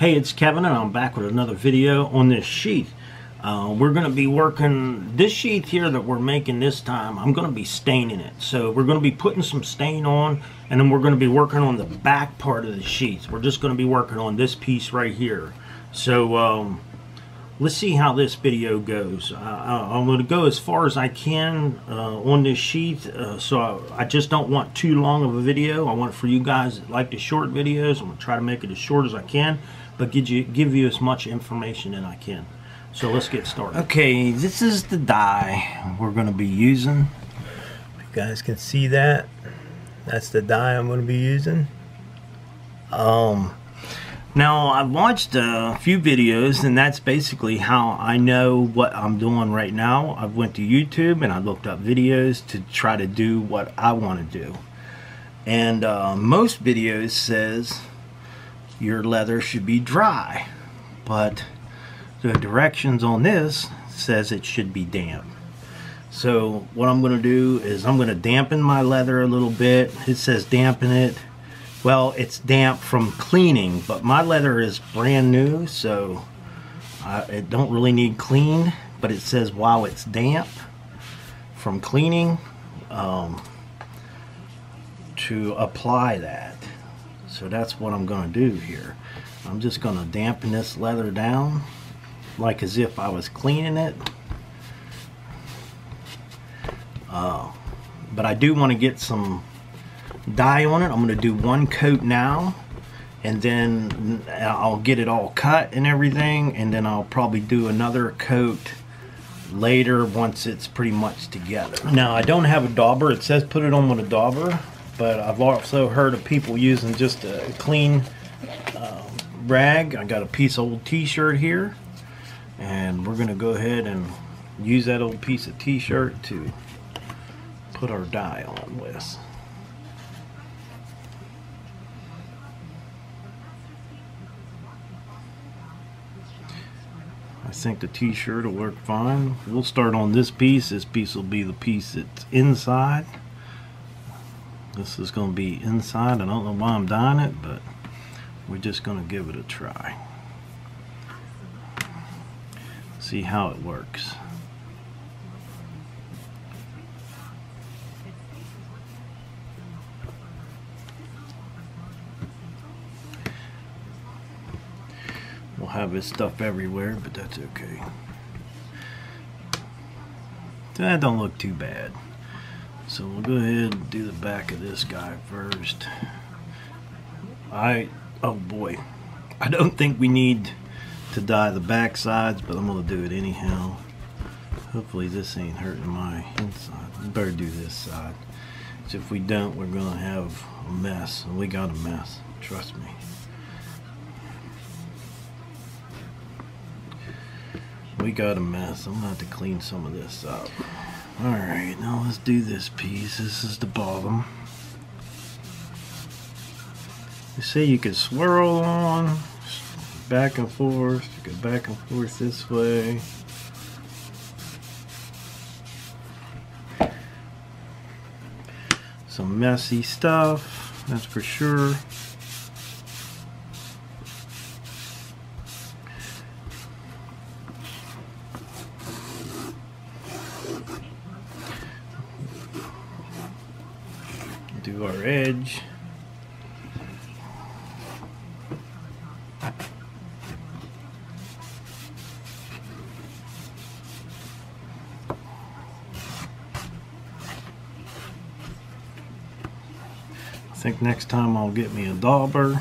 Hey, it's Kevin and I'm back with another video on this sheath. We're going to be working this sheath here that we're making this time. I'm going to be staining it. So we're going to be putting some stain on, and then we're going to be working on the back part of the sheath. We're just going to be working on this piece right here. So let's see how this video goes. I'm going to go as far as I can on this sheath. So I just don't want too long of a video. I want it for you guys that like the short videos. I'm going to try to make it as short as I can, but give you as much information as I can. So let's get started. Okay, this is the dye we're going to be using. You guys can see that. That's the dye I'm going to be using. Now, I've watched a few videos, and that's basically how I know what I'm doing right now. I went to YouTube and I looked up videos to try to do what I want to do. And most videos says your leather should be dry, but the directions on this says it should be damp. So what I'm going to do is I'm going to dampen my leather a little bit. It says dampen it. Well, it's damp from cleaning, but my leather is brand new, so it don't really need cleaned, but it says while it's damp from cleaning to apply that. So that's what I'm going to do here. I'm just going to dampen this leather down like as if I was cleaning it. But I do want to get some dye on it. I'm going to do one coat now, and then I'll get it all cut and everything, and then I'll probably do another coat later once it's pretty much together. Now, I don't have a dauber. It says put it on with a dauber, but I've also heard of people using just a clean rag. I got a piece of old t-shirt here, and we're going to go ahead and use that old piece of t-shirt to put our dye on with. I think the t-shirt will work fine. We'll start on this piece. This piece will be the piece that's inside. This is going to be inside. I don't know why I'm dyeing it, but we're just going to give it a try. See how it works. We'll have this stuff everywhere, but that's okay. That don't look too bad. So we'll go ahead and do the back of this guy first. Oh boy, I don't think we need to dye the back sides, but I'm gonna do it anyhow. Hopefully this ain't hurting my inside. We better do this side. So if we don't, we're gonna have a mess, and we got a mess, trust me. We got a mess. I'm gonna have to clean some of this up. Alright, now let's do this piece. This is the bottom. They say you can swirl on back and forth. You go back and forth this way. Some messy stuff, that's for sure. Do our edge. I think next time I'll get me a dauber.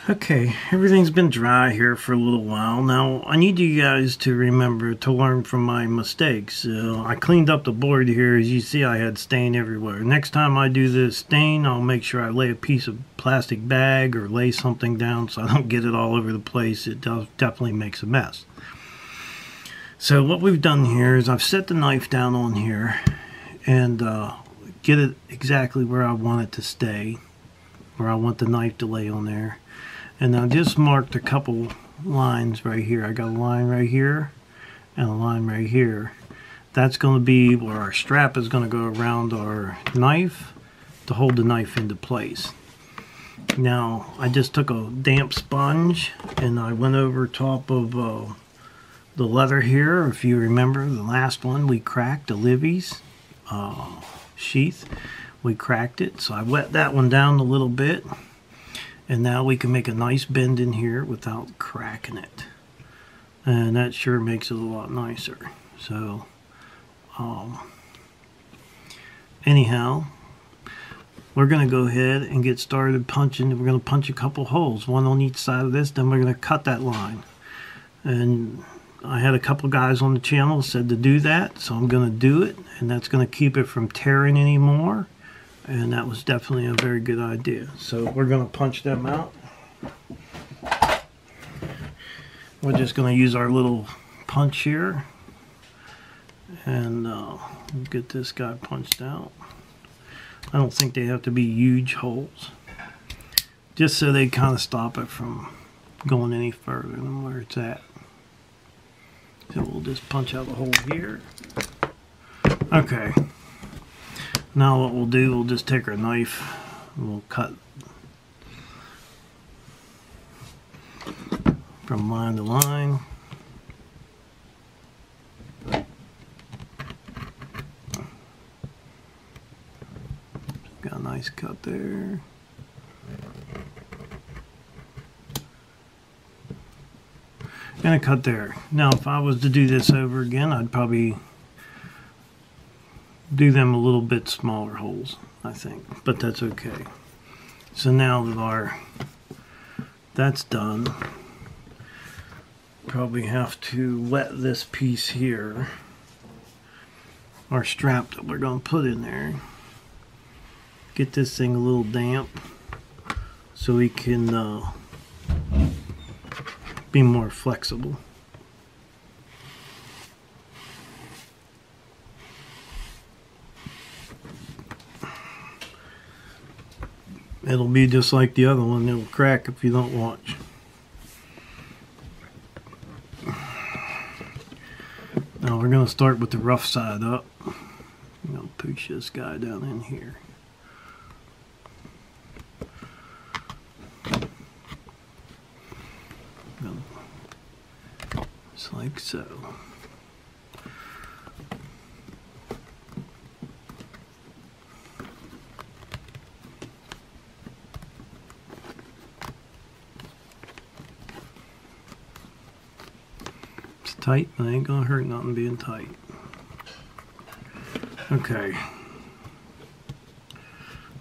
Okay, everything's been dry here for a little while. Now, I need you guys to remember to learn from my mistakes. I cleaned up the board here. As you see, I had stain everywhere. Next time I do this stain, I'll make sure I lay a piece of plastic bag or lay something down so I don't get it all over the place. It definitely makes a mess. So what we've done here is I've set the knife down on here and get it exactly where I want it to stay, where I want the knife to lay on there. And I just marked a couple lines right here. I got a line right here and a line right here. That's going to be where our strap is going to go around our knife to hold the knife into place. Now I just took a damp sponge and I went over top of the leather here. If you remember the last one we cracked, Olivia's sheath, we cracked it, so I wet that one down a little bit, and now we can make a nice bend in here without cracking it, and that sure makes it a lot nicer. So anyhow, we're going to go ahead and get started punching. We're going to punch a couple holes, one on each side of this, then we're going to cut that line. And I had a couple guys on the channel said to do that, so I'm going to do it, and that's going to keep it from tearing anymore, and that was definitely a very good idea. So we're going to punch them out. We're just going to use our little punch here, and get this guy punched out. I don't think they have to be huge holes, just so they kind of stop it from going any further than where it's at. So we'll just punch out a hole here. Okay, now what we'll do, we'll just take our knife and we'll cut from line to line. Got a nice cut there. And a cut there. Now if I was to do this over again, I'd probably do them a little bit smaller holes, I think, but that's okay. So now that that's done, probably have to wet this piece here, our strap that we're going to put in there. Get this thing a little damp so we can be more flexible. It'll be just like the other one, it'll crack if you don't watch. Now we're going to start with the rough side up. I'm going to push this guy down in here. Just like so. It's tight, but it ain't gonna hurt nothing being tight. Okay.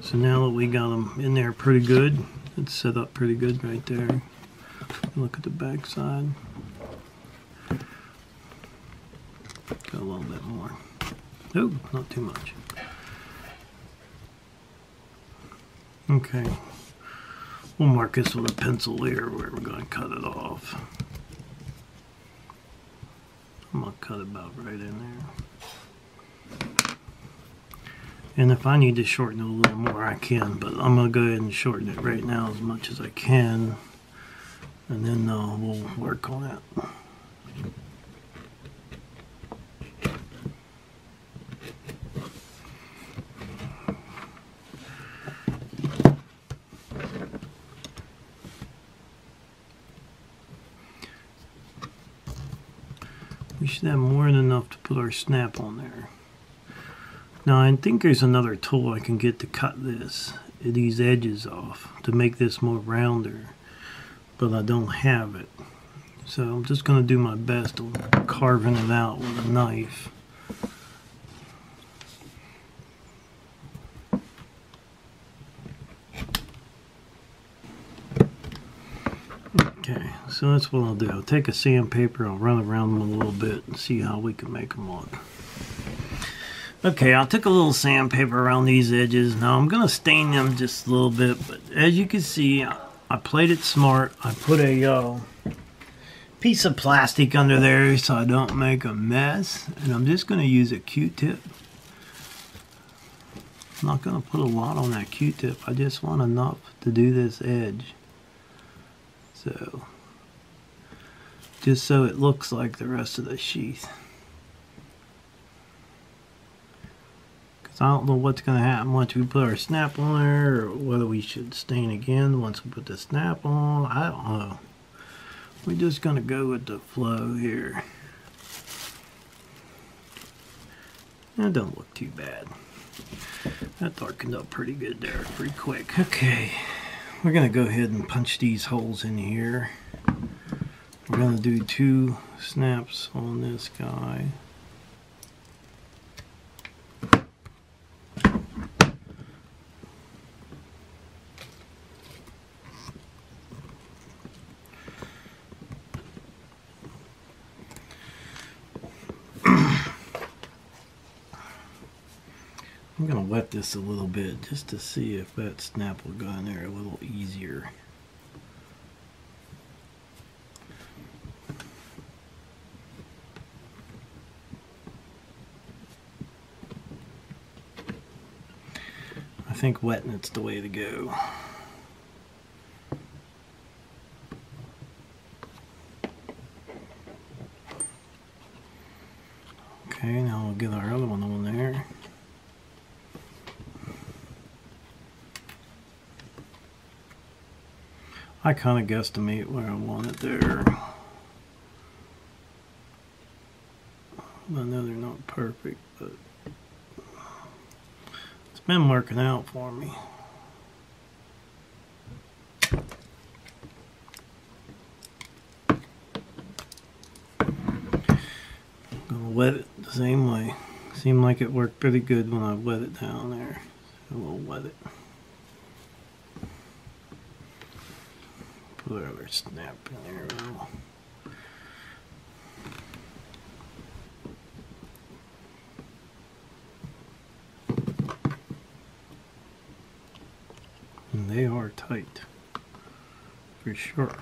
So now that we got them in there pretty good, it's set up pretty good right there. Look at the back side. Got a little bit more. Oh, not too much. Okay. We'll mark this with a pencil here where we're going to cut it off. I'm going to cut about right in there. And if I need to shorten it a little more, I can, but I'm going to go ahead and shorten it right now as much as I can. And then we'll work on it. We should have more than enough to put our snap on there. Now I think there's another tool I can get to cut these edges off to make this more rounder, but I don't have it. So I'm just going to do my best on carving it out with a knife. Okay, so that's what I'll do. I'll take a sandpaper, I'll run around them a little bit and see how we can make them look. Okay, I took a little sandpaper around these edges. Now I'm going to stain them just a little bit, but as you can see, I played it smart. I put a piece of plastic under there so I don't make a mess, and I'm just going to use a Q-tip. I'm not going to put a lot on that Q-tip. I just want enough to do this edge. So, just so it looks like the rest of the sheath. So I don't know what's going to happen once we put our snap on there, or whether we should stain again once we put the snap on. I don't know. We're just going to go with the flow here. That doesn't look too bad. That darkened up pretty good there, pretty quick. Okay, we're going to go ahead and punch these holes in here. We're going to do 2 snaps on this guy. I'm going to wet this a little bit just to see if that snap will go in there a little easier. I think wetting it's the way to go. Okay, now we'll get our other one on there. I kind of guesstimate where I want it there. I know they're not perfect, but it's been working out for me. I'm gonna wet it the same way. Seemed like it worked pretty good when I wet it down there. So we'll wet it. Put our snap in there now. And they are tight, for sure.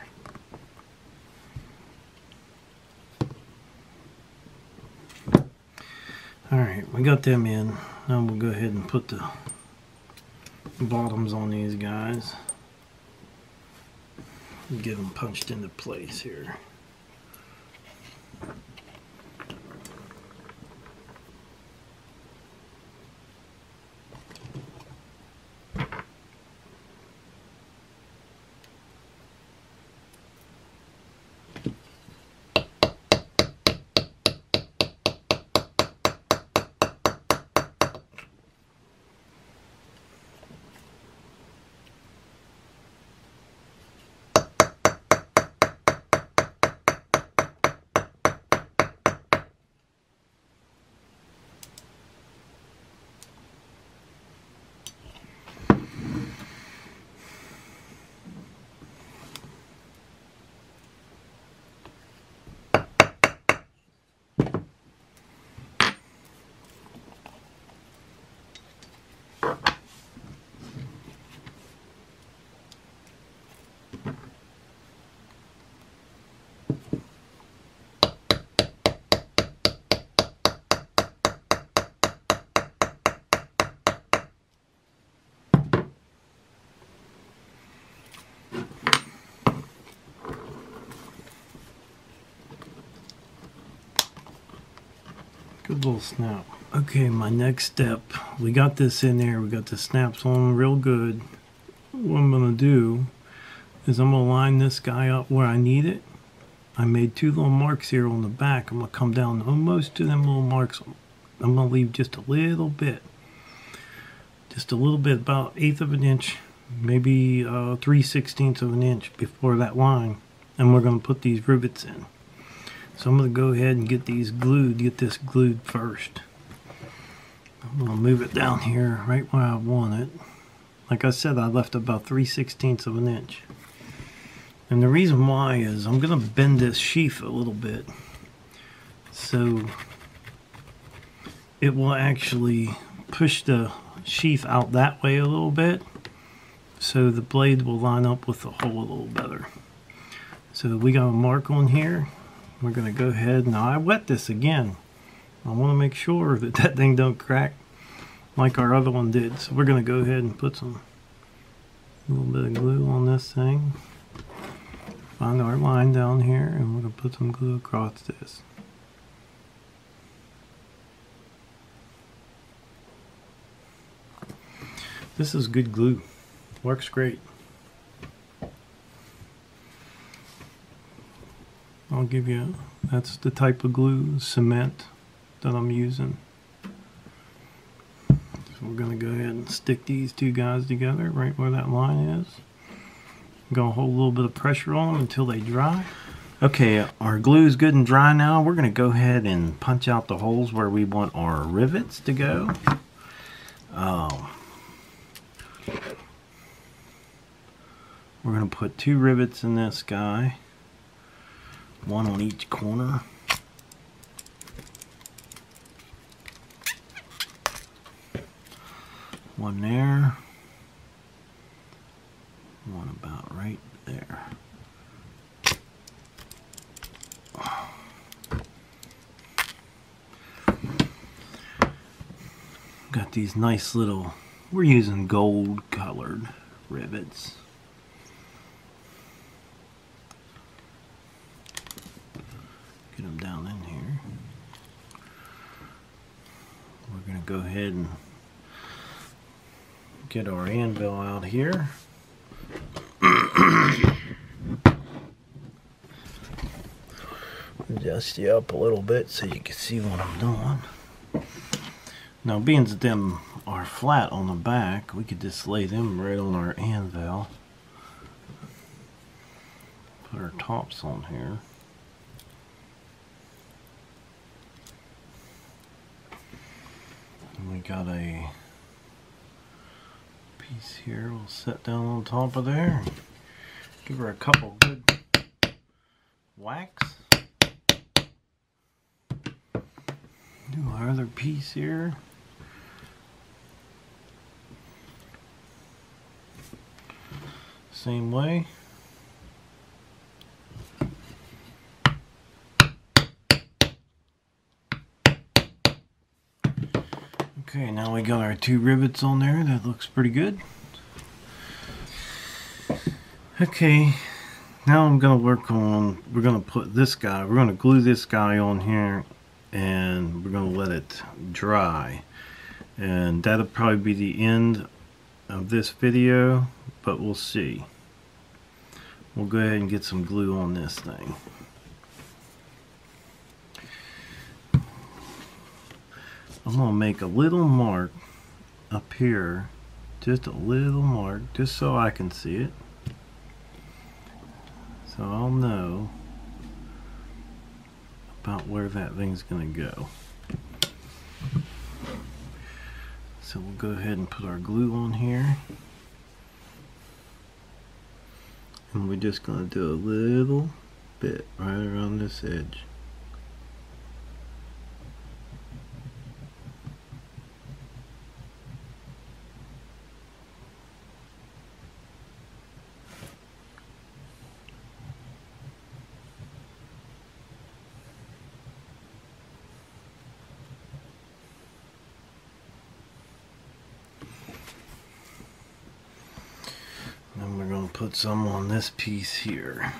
Alright, we got them in. Now we'll go ahead and put the bottoms on these guys. Get them punched into place here. Good little snap. Okay, my next step, we got this in there, we got the snaps on real good. What I'm gonna do is I'm gonna line this guy up where I need it. I made 2 little marks here on the back. I'm gonna come down almost to them little marks. I'm gonna leave just a little bit, about 1/8 of an inch, maybe 3/16 of an inch before that line, and we're gonna put these rivets in. So I'm going to go ahead and get these glued, get this glued first. I'm going to move it down here right where I want it. Like I said, I left about 3/16 of an inch. And the reason why is I'm going to bend this sheath a little bit, so it will actually push the sheath out that way a little bit, so the blade will line up with the hole a little better. So we got a mark on here. We're going to go ahead, now I wet this again. I want to make sure that that thing don't crack like our other one did. So we're going to go ahead and put a little bit of glue on this thing. Find our line down here, and we're going to put some glue across this. This is good glue. Works great. I'll give you, that's the type of glue, cement, that I'm using. So we're going to go ahead and stick these two guys together right where that line is. I'm going to hold a little bit of pressure on them until they dry. Okay, our glue is good and dry now. We're going to go ahead and punch out the holes where we want our rivets to go. We're going to put 2 rivets in this guy, 1 on each corner. One there, one about right there. Got these nice little, we're using gold colored rivets. Get them down in here. We're going to go ahead and get our anvil out here. Adjust you up a little bit so you can see what I'm doing. Now, being that them are flat on the back, we could just lay them right on our anvil. Put our tops on here. And we got a piece here. We'll set down on top of there. Give her a couple good whacks. Do our other piece here. Same way. Okay, now we got our 2 rivets on there. That looks pretty good. Okay, now I'm going to work on, we're going to put this guy, we're going to glue this guy on here, and we're going to let it dry. And that'll probably be the end of this video, but we'll see. We'll go ahead and get some glue on this thing. I'm going to make a little mark up here, just a little mark, just so I can see it. So I'll know about where that thing's going to go. So we'll go ahead and put our glue on here. And we're just going to do a little bit right around this edge. Then we're going to put some on this piece here.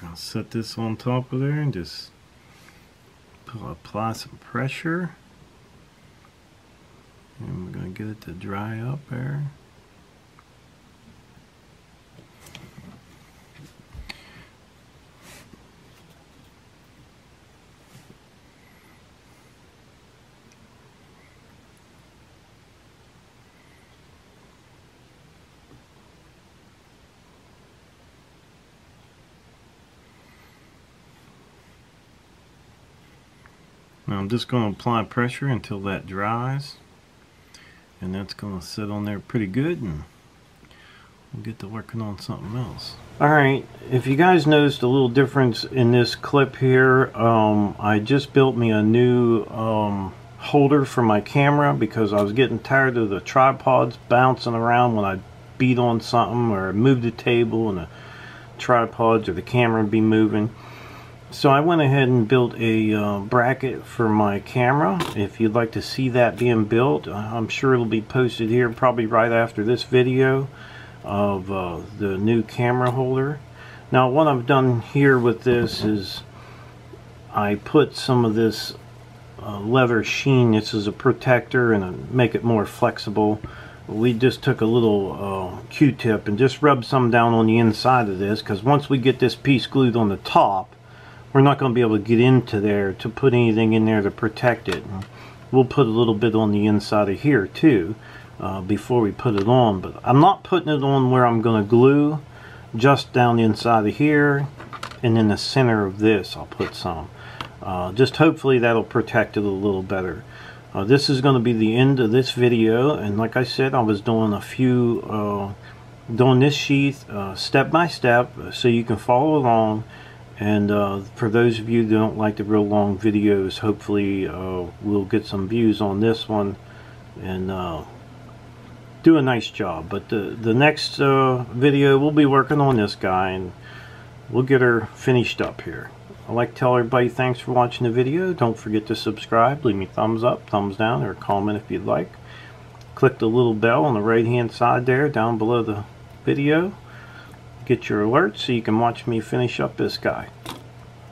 I'll set this on top of there and just apply some pressure, and we're going to get it to dry up there. Now I'm just going to apply pressure until that dries, and that's going to sit on there pretty good, and we'll get to working on something else. Alright, if you guys noticed a little difference in this clip here, I just built me a new holder for my camera because I was getting tired of the tripods bouncing around when I beat on something or move the table and the tripods or the camera would be moving. So I went ahead and built a bracket for my camera. If you'd like to see that being built, I'm sure it'll be posted here probably right after this video of the new camera holder. Now what I've done here with this is I put some of this leather sheen. This is a protector and make it more flexible. We just took a little Q-tip and just rubbed some down on the inside of this, because once we get this piece glued on the top, we're not going to be able to get into there to put anything in there to protect it. We'll put a little bit on the inside of here too before we put it on, but I'm not putting it on where I'm going to glue, just down the inside of here, and in the center of this I'll put some. Just hopefully that'll protect it a little better. This is going to be the end of this video, and like I said, I was doing a few doing this sheath step by step so you can follow along. And for those of you that don't like the real long videos, hopefully we'll get some views on this one and do a nice job. But the next video we'll be working on this guy and we'll get her finished up here. I'd like to tell everybody thanks for watching the video. Don't forget to subscribe, leave me a thumbs up, thumbs down, or a comment if you'd like. Click the little bell on the right hand side there down below the video. Get your alerts so you can watch me finish up this guy.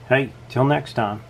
Hey, till next time.